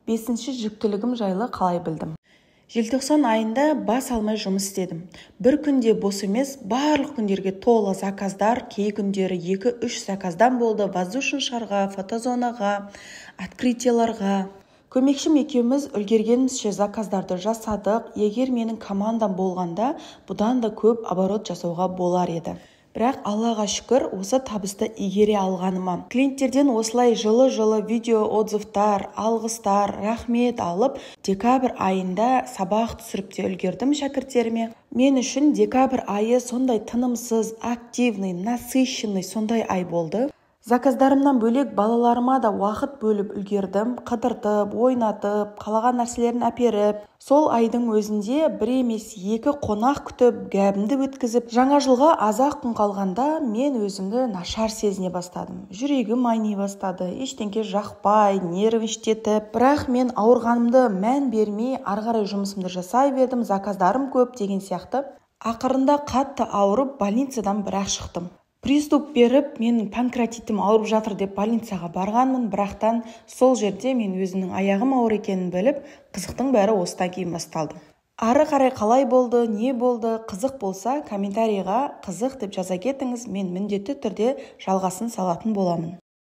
5-ші жүктілігім жайлы қалай білдім? Желтоқсан айында бас алмай жұмыс істедім. Бір күнде бос емес, барлық күндерге толы заказдар, кей күндері 2-3 заказдан болды. Воздушный шарға, фотозонаға, открытияларға. Көмекшім екеуміз үлгергенімізше заказдарды жасадық. Егер менің командам болғанда, бұдан да көп оборот жасауға болар еді. Бірақ Аллаға шүкір, осы табысты игере алғаныма. Клиенттерден осылай жылы-жылы видео отзывтар, алғыстар, рахмет алып, декабрь айында сабақ түсіріп те үлгердім шәкірттеріме. Мен үшін декабрь айы сондай тынымсыз, активный, насыщенный сондай ай болды. Заказдарымнан бөлек балаларыма да уақыт бөліп үлгердім, қыдыртып, ойнатып, қалаған нәрселерін әперіп. Сол айдың өзінде бір емес 2 қонақ күтіп, гәбімді өткізіп, жаңа жылға аз-ақ күн қалғанда мен өзімді нашар сезіне бастадым. Жүрегім айни бастады, ештеңке жақпай, нервіштетіп. Бірақ мен ауырғанымды мән бермей, ары-қарай жұмысымды жасай бердім, заказдарым көп деген сияқты. Ақырында қатты ауырып, больницадан бірақ шықтым. Приступ беріп, менің панкреатитім ауырып жатыр деп больницаға барғанмын, бірақтан сол жерде мен өзімнің аяғым ауыр екенін біліп, қызықтың бәрі осыдан кейін басталды. Ары қарай қалай болды, не болды, қызық болса, комментарийға қызық деп жаза кетіңіз, мен міндетті түрде жалғасын салатын боламын.